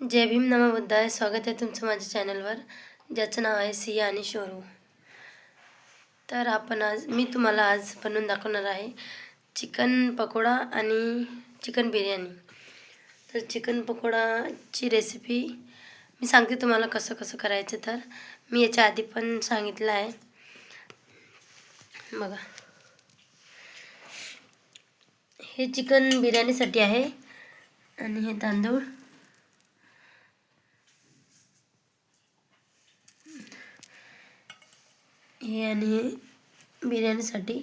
जय भीम नमः बुद्धाय. स्वागत आहे तुमचं माझ्या चॅनलवर, ज्याचं नाव आहे सिया आणि शोरू. तर मी तुम्हाला आज बनवून दाखवणार आहे चिकन पकोडा आणि चिकन बिर्याणी. तर चिकन पकोडाची रेसिपी मी सांगते तुम्हाला कसं कसं करायचं. तर मी याच्या आधी पण सांगितलं आहे बघा. हे चिकन बिर्याणीसाठी आहे आणि हे तांदूळ, हे आणि हे बिर्याणीसाठी.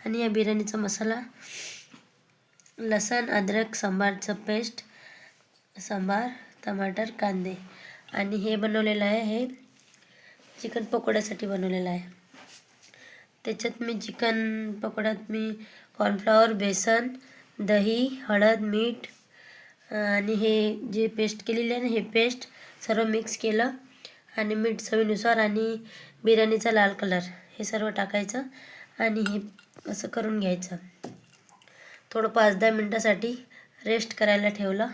आणि या बिर्याणीचा मसाला, लसण अद्रक सांबारचं पेस्ट, सांबार, टमाटर, कांदे. आणि हे बनवलेलं आहे, हे चिकन पकोड्यासाठी बनवलेलं आहे. त्याच्यात मी चिकन पकोड्यात मी कॉर्नफ्लॉवर, बेसन, दही, हळद, मीठ आणि हे जे पेस्ट केलेली आहे ना, हे पेस्ट सर्व मिक्स केलं. आणि मीठ चवीनुसार आणि बिर्याणीचा लाल कलर हे सर्व टाकायचं आणि हे असं करून घ्यायचं. थोडं 5-10 मिनटासाठी रेस्ट करायला ठेवलं.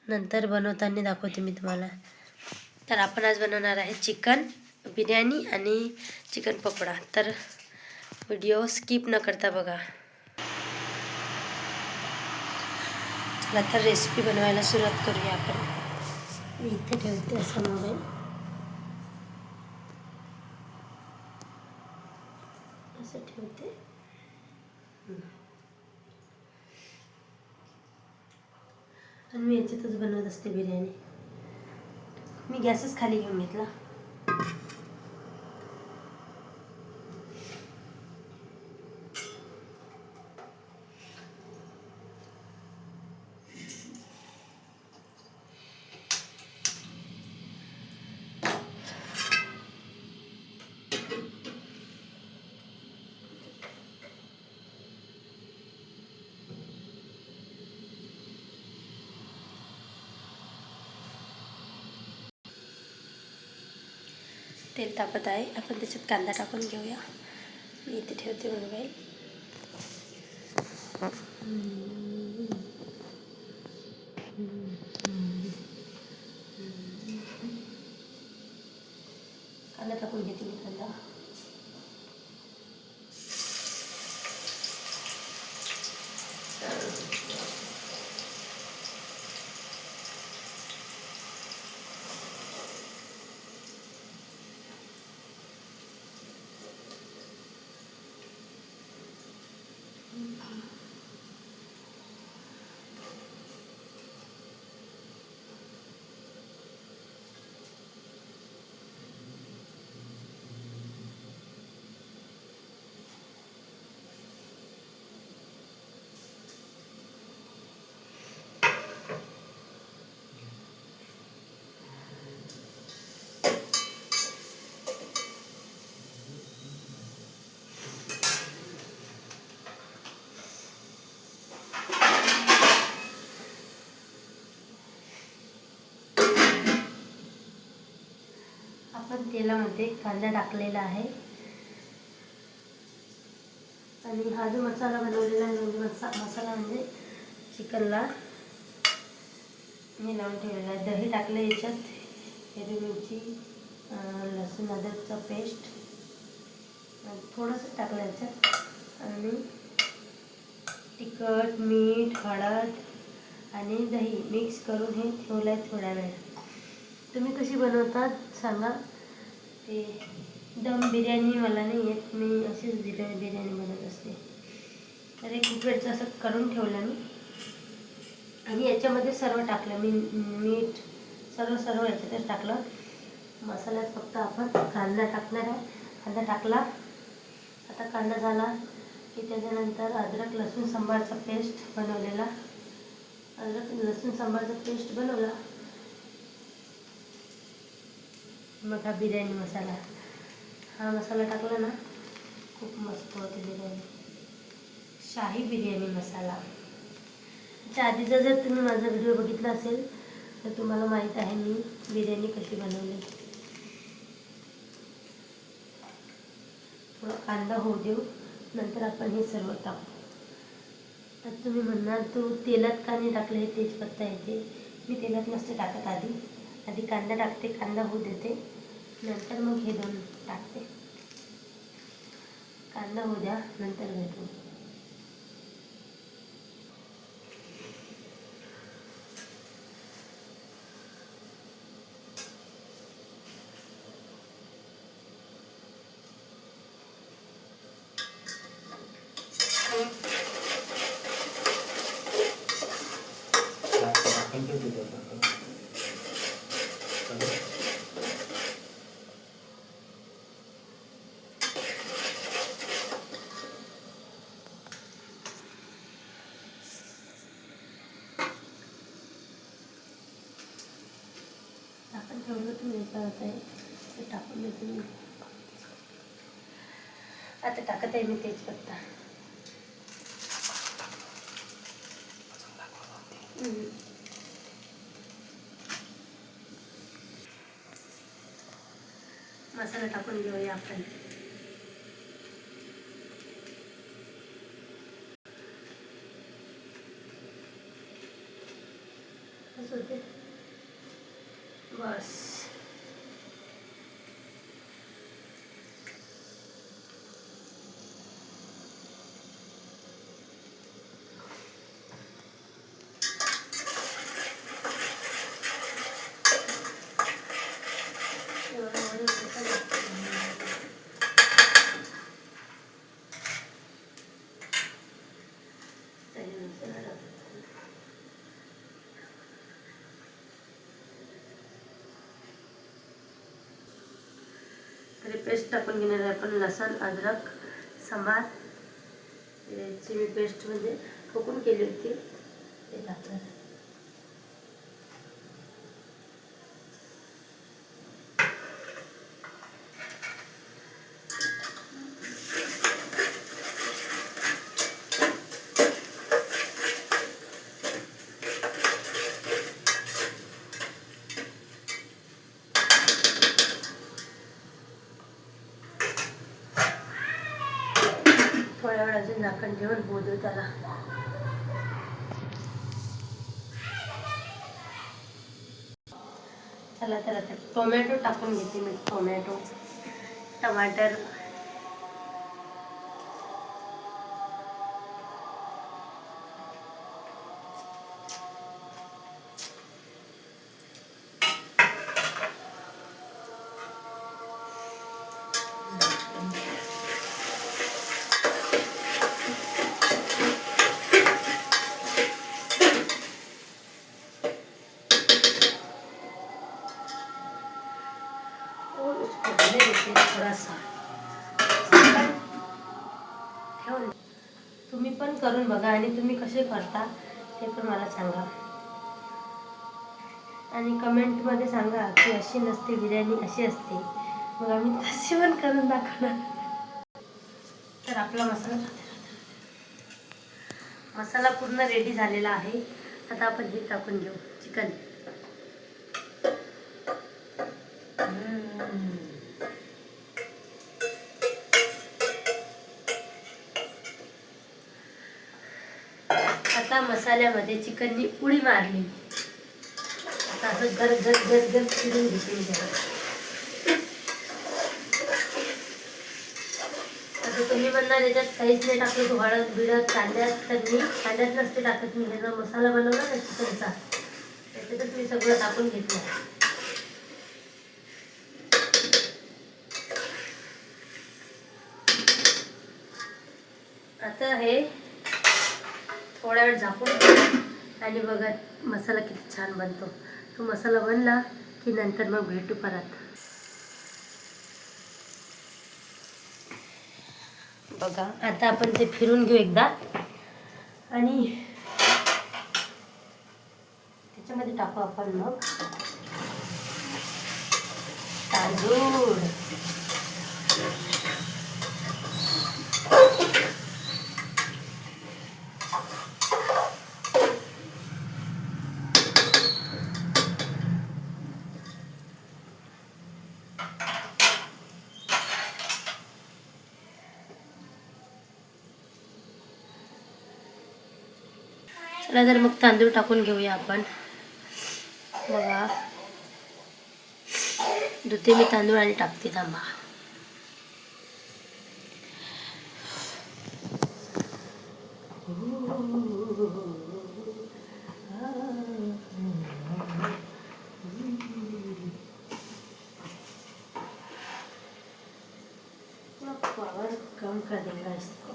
नंतर बनवताना दाखवते मी तुम्हाला. तर आपण आज बनवणार आहे चिकन बिर्याणी आणि चिकन पकोडा. तर व्हिडिओ स्किप न करता बघा. चला तर रेसिपी बनवायला सुरुवात करूया आपण. मी इथे ठेवते असं मोबाईल. असं ठेवते. आणि मी याच्यातच बनवत असते बिर्याणी. मी गॅसच खाली घेऊन घेतला. तेल तापत आहे, आपण त्याच्यात कांदा टाकून घेऊया. मी इथे ठेवते मोबाईल. कांदा टाकून घेते मी. कांदा आपण तेलामध्ये कांदा टाकलेला आहे. आणि हा जो मसाला बनवलेला आहे, म्हणजे मसाला म्हणजे चिकनला मी लावून ठेवलेला आहे. दही टाकलं याच्यात, हिरवी मिरची, लसूण अद्रकचा पेस्ट थोडंसं टाकलं याच्यात. आणि तिखट, मीठ, हळद आणि दही मिक्स करून हे ठेवलं आहे थोड्या वेळ. तुम्ही कशी बनवतात सांगा. ते दम बिर्याणी मला नाही येत, मी अशीच बिर्याणी बनवत असते. तर एक खूप वेळचं असं करून ठेवलं मी. आणि याच्यामध्ये सर्व टाकलं मी, मीठ सर्व याच्यातच टाकलं. मसाल्यात फक्त आपण कांदा टाकणार आहे. कांदा टाकला. आता कांदा झाला की त्याच्यानंतर अद्रक लसूण सांबारचा पेस्ट बनवलेला, अद्रक लसूण सांबारचा पेस्ट बनवला. मग हा बिर्याणी मसाला, हा मसाला टाकला ना, खूप मस्त होते बिर्याणी. शाही बिर्याणी मसाला. त्याच्या आधीचा जर तुम्ही माझा व्हिडिओ बघितला असेल तर तुम्हाला माहीत आहे मी बिर्याणी कशी बनवली. थोडा कांदा होऊ देऊ, नंतर आपण हे सर्व टाकू. तर तुम्ही म्हणणार तू तेलात का नाही टाकलं, हे तेजपत्ता येते. मी तेलात नसते टाकत. आधी कांदा टाकते, कांदा होऊ देते, नंतर मग हे दोन टाकते. कांदा होऊ द्या, नंतर भेटू. आपण ठेवलं तुम्ही काय होत आहे ते टाकून देते मी. आता टाकत आहे मी तेजपत्ता. मसाला टाकून घेऊया आपण. असं होते बस. तरी पेस्ट टाकून घेणार आहे आपण. लसण, अद्रक, सांबार याची मी पेस्ट म्हणजे ठोकून केली होती ते टाकणार. थोड्या वेळ अजून झाकण ठेवून होऊ देऊ त्याला. चला तर आता टोमॅटो टाकून घेते मी. टोमॅटो, टमाटर, थोडासा ठेवून. तुम्ही पण करून बघा आणि तुम्ही कसे करता ते पण मला सांगा. आणि कमेंटमध्ये सांगा की अशी नसते बिर्याणी, अशी असते. मग आम्ही तशी पण करून दाखवणार. तर आपला मसाला पूर्ण रेडी झालेला आहे. आता आपण हे टाकून घेऊ चिकन. आता मसाल्यामध्ये चिकननी उडी मारली. आता असं गरगट फिरून घेते मी जरा. आता तुम्ही म्हणणार याच्यात काहीच नाही टाकलं तू, हळद बिळद, कांद्यात. तर मी कांद्यात नसते टाकत. मी ह्याचा मसाला बनवला ना चिकनचा, त्याच्यातच मी सगळं टाकून घेतलं. आता हे थोड्या वेळ झाकून आणि बघा मसाला किती छान बनतो. तो मसाला बनला की नंतर मग भेटू परत. बघा आता आपण ते फिरून घेऊ एकदा आणि त्याच्यामध्ये टाकू आपण मग तांदूळ. चला तर मग तांदूळ टाकून घेऊया आपण. बघा, धुते मी तांदूळ आणि टाकते. थांबा. पावर कम कर देगा इसको.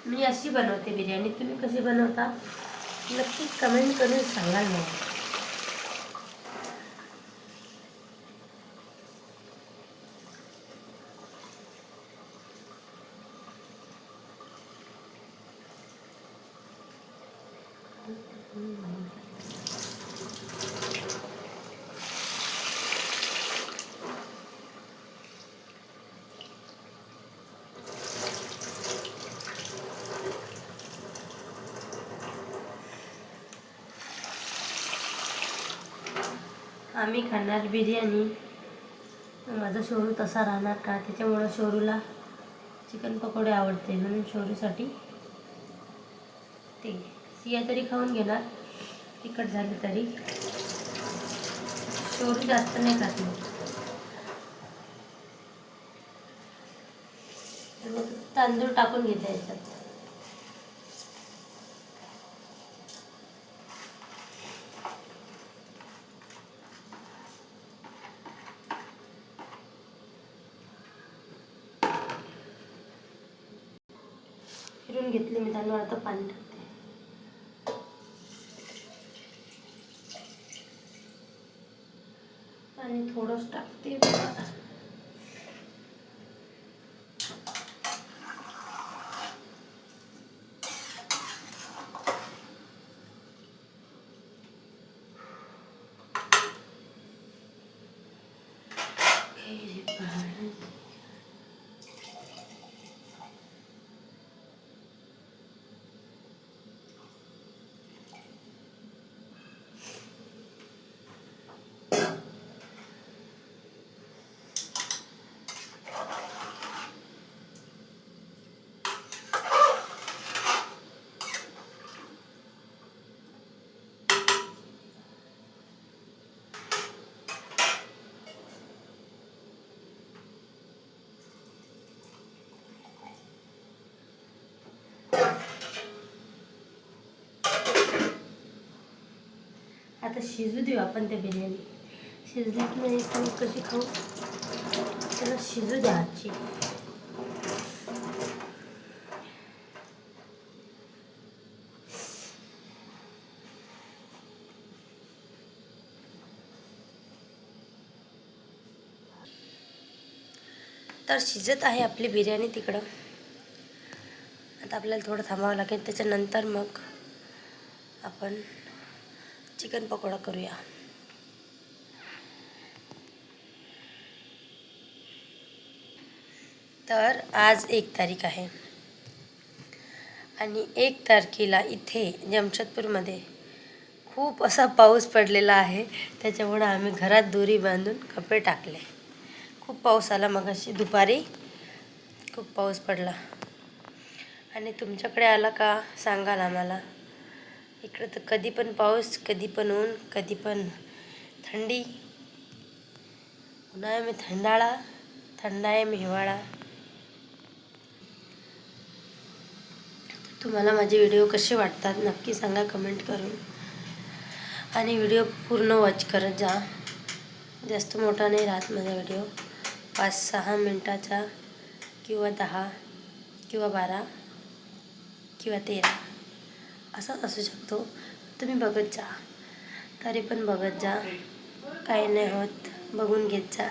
मी अशी बनवते बिर्याणी. तुम्ही कशी बनवता नक्की कमेंट करून सांगाल मला. आम्ही खाणार बिर्याणी. माझा शोरू तसा राहणार का, त्याच्यामुळं शोरूला चिकन पकोडे आवडते, म्हणून शोरूसाठी ते. सिया तरी खाऊन घेणार तिखट झाली तरी. शोरू जास्त नाही खात मी. मग तांदूळ टाकून घेते याच्यात. फिरून घेतले मी तांदूळ. आता पाणी टाकते. पाणी थोडंच टाकते. आता शिजू देऊ आपण त्या बिर्याणी. शिजल्यात नाही तर कशी खाऊ, त्याला शिजू द्या आजची. तर शिजत आहे आपली बिर्याणी तिकडं. आता आपल्याला थोडं थांबावं लागेल. त्याच्यानंतर मग आपण चिकन पकोडा करूया. तर आज 1 तारीख आहे आणि 1 तारखेला इथे जमशेदपूरमध्ये खूप असा पाऊस पडलेला आहे. त्याच्यामुळं आम्ही घरात दोरी बांधून कपडे टाकले. खूप पाऊस आला मगाशी दुपारी. खूप पाऊस पडला. आणि तुमच्याकडे आला का सांगाल आम्हाला. इकडं तर कधी पण पाऊस, कधी पण ऊन, कधी पण थंडी. उन्हाळ्या में थंडाळा, थंडाळ्या में हिवाळा. तुम्हाला माझे व्हिडिओ कसे वाटतात नक्की सांगा कमेंट करून. आणि व्हिडिओ पूर्ण वॉच करत जा. जास्त मोठा नाही राहत माझा व्हिडिओ. 5-6 मिनटाचा किंवा 10 किंवा 12 किंवा 13 असाच असू शकतो. तुम्ही बघत जा. तरी पण बघत जा, काही नाही होत, बघून घेत जा.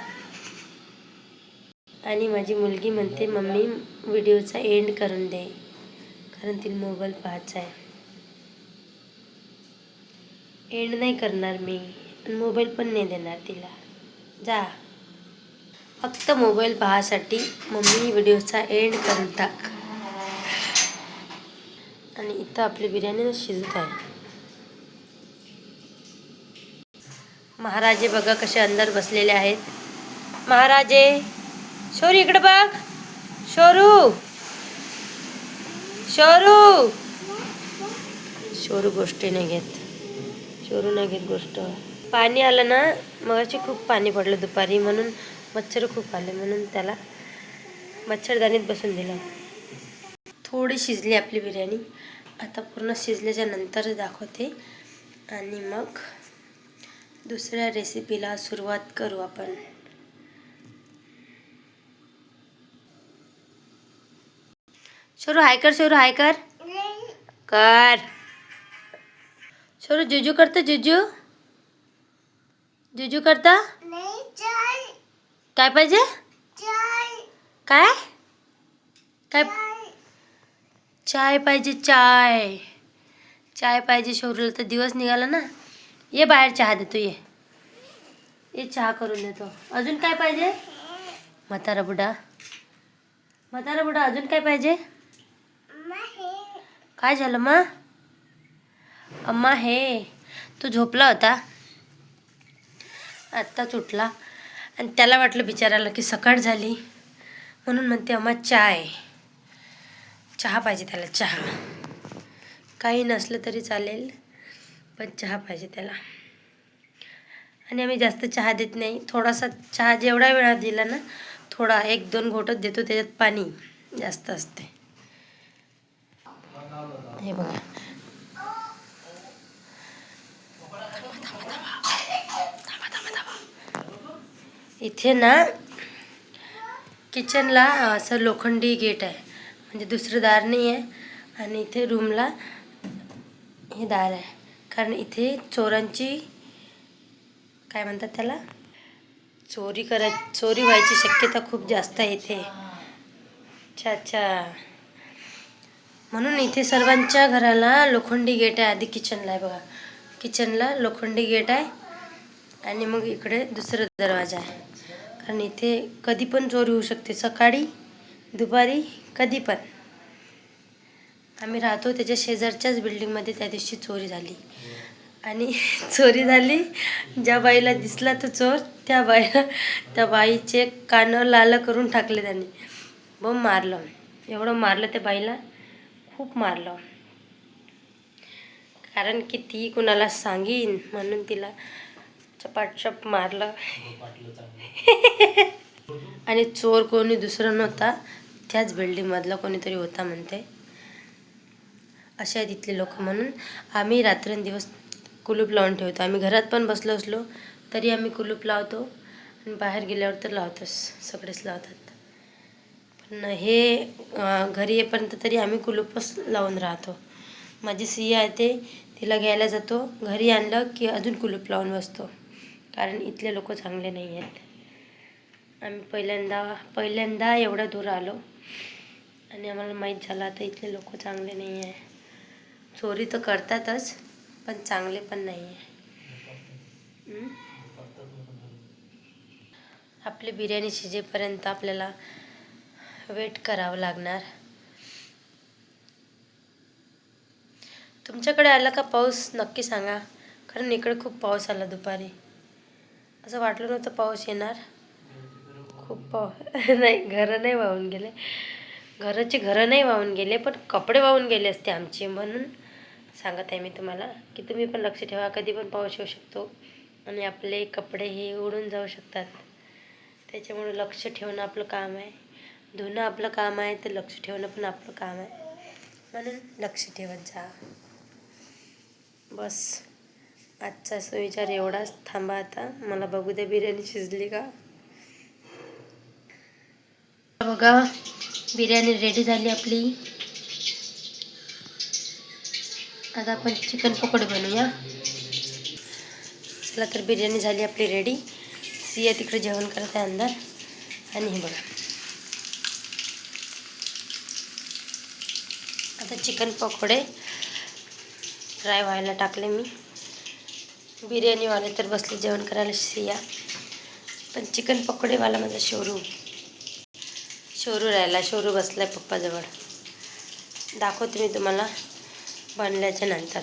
आणि माझी मुलगी म्हणते मम्मी व्हिडिओचा एंड करून दे, कारण तिला मोबाईल पाहायचा आहे. एंड नाही करणार मी, मोबाईल पण नाही देणार तिला. जा, फक्त मोबाईल पाहासाठी मम्मी व्हिडिओचा एंड करून टाक. आणि इथं आपली बिर्याणी शिजत आहे. महाराजे बघा कसे अंदर बसलेले आहेत. महाराजे, शोरू इकडे बघ. शोरू, शोरू. शोरू गोष्टी नाही घेत. शोरू नाही घेत गोष्ट. पाणी आलं ना, मगाशी खूप पाणी पडलं दुपारी, म्हणून मच्छर खूप आले, म्हणून त्याला मच्छरदाणीत बसून दिलं. थोडी शिजली आपली बिर्याणी. आता पूर्ण शिजल्याच्या नंतर दाखवते आणि मग दुसऱ्या रेसिपीला सुरुवात करू आपण. शोरू हाय कर, शोरू हाय कर. कर. शोरू जुजू करता, जुजू जुजू करता. काय पाहिजे? काय काय? चाय पाहिजे. चाय चाय पाहिजे शोरूला. तर दिवस निघाला ना. ये बाहेर चहा देतो. ये चहा करून देतो. अजून काय पाहिजे? म्हातारा बुडा, म्हातारा बुडा, अजून काय पाहिजे? काय झालं मा? अम्मा हे तो झोपला होता, आत्ताच उठला आणि त्याला वाटलं बिचाराला की सकाळ झाली, म्हणून म्हणते अम्मा चाय. चहा पाहिजे त्याला. चहा काही नसलं तरी चालेल, पण चहा पाहिजे त्याला. आणि आम्ही जास्त चहा देत नाही. थोडासा चहा जेवढा वेळा दिला ना, थोडा 1-2 घोटच देतो. त्याच्यात पाणी जास्त असते. हे बघा, इथे ना किचनला असं लोखंडी गेट आहे, म्हणजे दुसरं दार नाही आहे. आणि इथे रूमला हे दार आहे, कारण इथे चोरांची काय म्हणतात त्याला, चोरी व्हायची शक्यता खूप जास्त आहे इथे. अच्छा, म्हणून इथे सर्वांच्या घराला लोखंडी गेट आहे. आधी किचनला आहे बघा, किचनला लोखंडी गेट आहे आणि मग इकडे दुसरा दरवाजा आहे, कारण इथे कधी पण चोरी होऊ शकते. सकाळी, दुपारी, कधी पण. आम्ही राहतो त्याच्या शेजारच्याच बिल्डिंगमध्ये त्या दिवशी चोरी झाली. आणि चोरी झाली, ज्या बाईला दिसला तो चोर, त्या बाईचे कान लाल करून टाकले त्यांनी. बम मारलं, एवढं मारलं त्या बाईला, खूप मारलं. कारण की ती कुणाला सांगीन म्हणून तिला चपाटचप मारलं. आणि चोर कोणी दुसरं नव्हता, त्याच बिल्डिंगमधला कोणीतरी होता म्हणते. असे आहेत इथले लोक. म्हणून आम्ही रात्रंदिवस कुलूप लावून ठेवतो. आम्ही घरात पण बसलो असलो तरी आम्ही कुलूप लावतो, आणि बाहेर गेल्यावर तर लावतोच, सगळेच लावतात. पण हे घरी येईपर्यंत तरी आम्ही कुलूपच लावून राहतो. माझी सिया येते, तिला घ्यायला जातो, घरी आणलं की अजून कुलूप लावून बसतो, कारण इथले लोक चांगले नाही आहेत. आम्ही पहिल्यांदा एवढ्या दूर आलो आणि आम्हाला माहीत झालं आता इथले लोक चांगले नाही आहे. चोरी तर करतातच, पण चांगले पण नाही आहे. आपली बिर्याणी शिजेपर्यंत आपल्याला वेट करावं लागणार. तुमच्याकडे आला का पाऊस नक्की सांगा, कारण इकडे खूप पाऊस आला दुपारी. असं वाटलं नव्हतं पाऊस येणार. खूप पाऊस नाही, घरं नाही वाहून गेले, घरं नाही वाहून गेले, पण कपडे वाहून गेले असते आमचे. म्हणून सांगत आहे मी तुम्हाला की तुम्ही पण लक्ष ठेवा, कधी पण पाऊस येऊ शकतो आणि आपले कपडे हे उडून जाऊ शकतात. त्याच्यामुळे लक्ष ठेवणं आपलं काम आहे. धुणं आपलं काम आहे, तर लक्ष ठेवणं पण आपलं काम आहे. म्हणून लक्ष ठेवत जा. बस आजचा विचार एवढाच. थांबा आता, मला बघू दे बिर्याणी शिजली का. बघा, बिर्याणी रेडी झाली आपली. आता आपण चिकन पकोडे बनवूया. चला तर, बिर्याणी झाली आपली रेडी. सिया तिकडे जेवण करत आहे अंदर. आणि हे बघा, आता चिकन पकोडे फ्राय व्हायला टाकले मी. बिर्याणीवाले तर बसले जेवण करायला, सिया. पण चिकन पकोडेवाला माझा शोरू राहिला. शोरू बसलाय पप्पाजवळ. दाखवते मी तुम्हाला बनल्याच्या नंतर.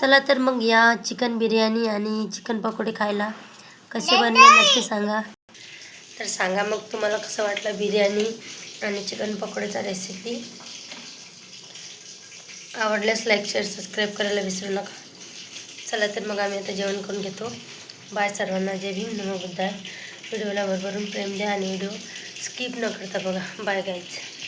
चला तर मग या चिकन बिर्याणी आणि चिकन पकोडे खायला. कसे बनले नक्की सांगा. तर सांगा मग तुम्हाला कसं वाटलं बिर्याणी आणि चिकन पकोडेचा रेसिपी. आवडल्यास लाईक शेअर सबस्क्राईब करायला विसरू नका. चला तर मग आम्ही आता जेवण करून घेतो. बाय सर्वांना. जय भीम. नमो बुद्धाय. व्हिडिओला भरभरून प्रेम द्या आणि व्हिडिओ स्किप न करता बघा. Bye guys.